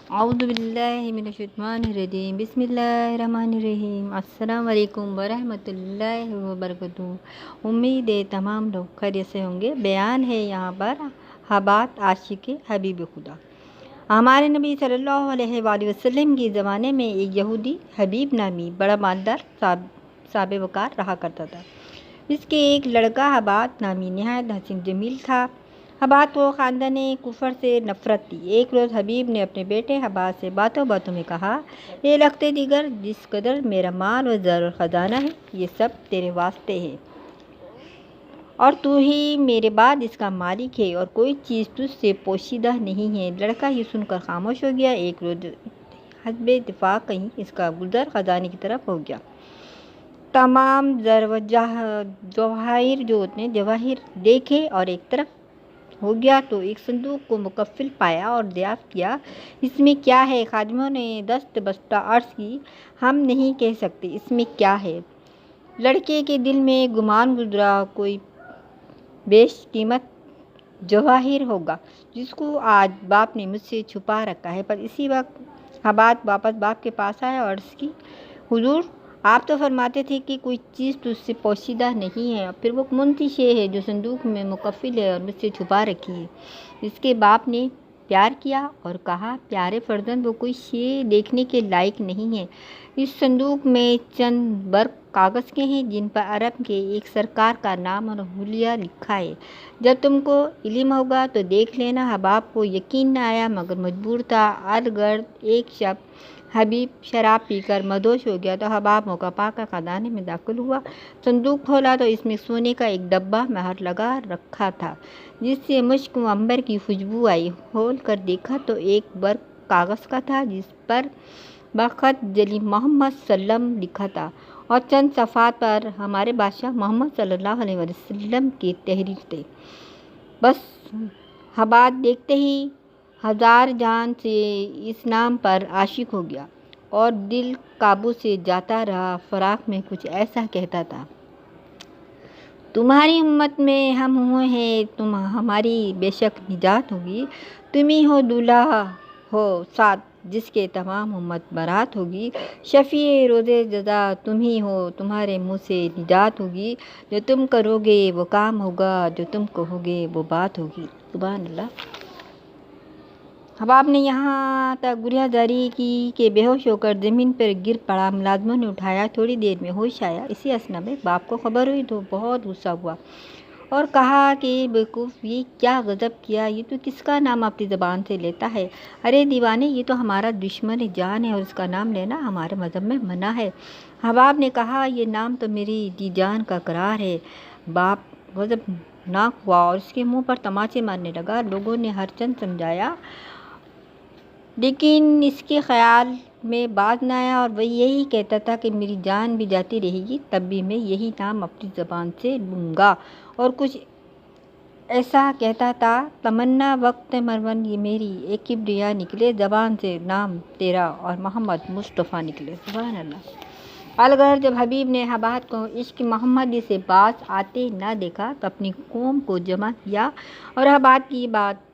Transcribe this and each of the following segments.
اعوذ باللہ من الشیطان الرجیم بسم اللہ الرحمن الرحیم السلام علیکم ورحمۃ اللہ وبرکاتہ۔ امید ہے تمام لوگ خیریت سے ہوں گے۔ بیان ہے یہاں پر حبات عاشق حبیب خدا۔ ہمارے نبی صلی اللہ علیہ وآلہ وسلم کے زمانے میں ایک یہودی حبیب نامی بڑا مالدار صاحب وقار رہا کرتا تھا۔ اس کے ایک لڑکا حبات نامی نہایت حسین جمیل تھا۔ حبات کو خاندان کفر سے نفرت تھی۔ ایک روز حبیب نے اپنے بیٹے حبات سے باتوں باتوں میں کہا، اے لخت دیگر، جس قدر میرا مال و زر و خزانہ ہے، یہ سب تیرے واسطے ہے اور تو ہی میرے بعد اس کا مالک ہے اور کوئی چیز تجھ سے پوشیدہ نہیں ہے۔ لڑکا یہ سن کر خاموش ہو گیا۔ ایک روز حسب اتفاق کہیں اس کا گزر خزانے کی طرف ہو گیا۔ تمام زر و جواہر جو نے جواہر دیکھے اور ایک طرف ہو گیا تو ایک صندوق کو مکفل پایا اور دریافت کیا۔ اس میں کیا ہے؟ خادموں نے دست بستہ عرض کی، ہم نہیں کہہ سکتے اس میں کیا ہے۔ لڑکے کے دل میں گمان گزرا، کوئی بیش قیمت جواہر ہوگا جس کو آج باپ نے مجھ سے چھپا رکھا ہے۔ پر اسی وقت حبات واپس باپ کے پاس آیا اور عرض کی، حضور، آپ تو فرماتے تھے کہ کوئی چیز تجھ سے پوشیدہ نہیں ہے، پھر وہ کون سی شے ہے جو صندوق میں مکفل ہے اور مجھ سے چھپا رکھی ہے؟ اس کے باپ نے پیار کیا اور کہا، پیارے فرزند، وہ کوئی شے دیکھنے کے لائق نہیں ہے۔ اس صندوق میں چند برق کاغذ کے ہیں جن پر عرب کے ایک سرکار کا نام اور حلیہ لکھا ہے۔ جب تم کو علم ہوگا تو دیکھ لینا۔ حباب کو یقین نہ آیا مگر مجبور تھا۔ ارد ایک شب حبیب شراب پی کر مدہوش ہو گیا تو حباب موقع پا کر خزانے میں داخل ہوا۔ صندوق کھولا تو اس میں سونے کا ایک ڈبہ مہر لگا رکھا تھا جس سے مشک و عنبر کی خوشبو آئی۔ کھول کر دیکھا تو ایک برق کاغذ کا تھا جس پر بخط جلی محمد صلی اللہ علیہ وسلم لکھا تھا اور چند صفحات پر ہمارے بادشاہ محمد صلی اللہ علیہ وسلم کی تحریر تھی۔ بس حباب دیکھتے ہی ہزار جان سے اس نام پر عاشق ہو گیا اور دل قابو سے جاتا رہا۔ فراق میں کچھ ایسا کہتا تھا، تمہاری امت میں ہم ہوئے ہیں، تم ہماری بے شک نجات ہوگی۔ تم ہی ہو دولہا ہو سعد جس کے تمام امت برات ہوگی۔ شفیع روز جزا تم ہی ہو، تمہارے منہ سے نجات ہوگی۔ جو تم کرو گے وہ کام ہوگا، جو تم کہو گے وہ بات ہوگی۔ سبحان اللہ۔ حباب نے یہاں تک گریہ جاری کی کہ بے ہوش ہو کر زمین پر گر پڑا۔ ملازموں نے اٹھایا، تھوڑی دیر میں ہوش آیا۔ اسی اثنا میں باپ کو خبر ہوئی تو بہت غصہ ہوا اور کہا کہ بیوقوف، یہ کیا غضب کیا، یہ تو کس کا نام اپنی زبان سے لیتا ہے؟ ارے دیوانے، یہ تو ہمارا دشمن جان ہے اور اس کا نام لینا ہمارے مذہب میں منع ہے۔ حباب نے کہا، یہ نام تو میری جی جان کا قرار ہے۔ باپ غضبناک ہوا اور اس کے منہ پر تماچے مارنے لگا۔ لوگوں نے ہر چند سمجھایا لیکن اس کے خیال میں باز نہ آیا اور وہ یہی کہتا تھا کہ میری جان بھی جاتی رہے گی تب بھی میں یہی نام اپنی زبان سے لوں گا، اور کچھ ایسا کہتا تھا، تمنا وقت مرون یہ میری ایک کبریا نکلے زبان سے، نام تیرا اور محمد مصطفیٰ نکلے۔ سبحان اللہ۔ الغرض جب حبیب نے حبات کو عشق محمدی سے باز آتے نہ دیکھا تو اپنی قوم کو جمع کیا اور حبات کی بات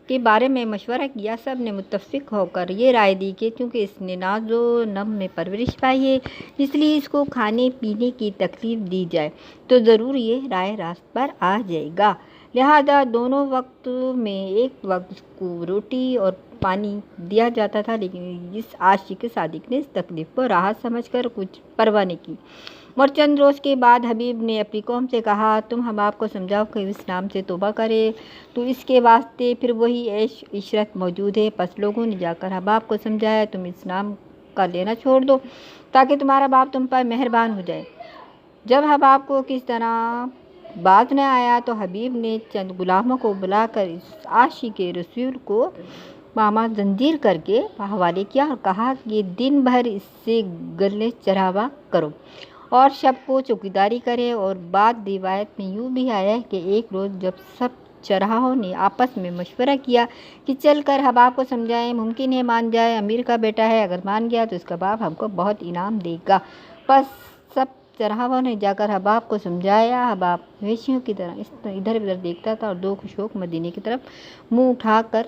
کے بارے میں مشورہ کیا۔ سب نے متفق ہو کر یہ رائے دی کہ چونکہ اس نے ناز و نم میں پرورش پائی ہے اس لیے اس کو کھانے پینے کی تکلیف دی جائے تو ضرور یہ رائے راست پر آ جائے گا۔ لہذا دونوں وقت میں ایک وقت اس کو روٹی اور پانی دیا جاتا تھا، لیکن اس عاشق صادق نے اس تکلیف کو راحت سمجھ کر کچھ پرواہ نہیں کی۔ اور چند روز کے بعد حبیب نے اپنی قوم سے کہا، تم حباب کو سمجھاؤ کہ اس نام سے توبہ کرے تو اس کے واسطے پھر وہی عیش عشرت موجود ہے۔ پس لوگوں نے جا کر حباب کو سمجھایا، تم اس نام کا لینا چھوڑ دو تاکہ تمہارا باپ تم پر مہربان ہو جائے۔ جب حباب کو کس طرح باز نہ آیا تو حبیب نے چند غلاموں کو بلا کر اس عاشق رسول کو ماما زنجیر کر کے حوالے کیا اور کہا کہ دن بھر اس سے گلے چراغا کرو اور شب کو چوکیداری کرے۔ اور بعد روایت میں یوں بھی آیا ہے کہ ایک روز جب سب چرواہوں نے آپس میں مشورہ کیا کہ چل کر حباب کو سمجھائیں، ممکن ہے مان جائے، امیر کا بیٹا ہے، اگر مان گیا تو اس کا باپ ہم کو بہت انعام دے گا۔ پس سب چرواہوں نے جا کر حباب کو سمجھایا۔ حباب وحشیوں کی طرح ادھر ادھر دیکھتا تھا اور دو شوق مدینے کی طرف منہ اٹھا کر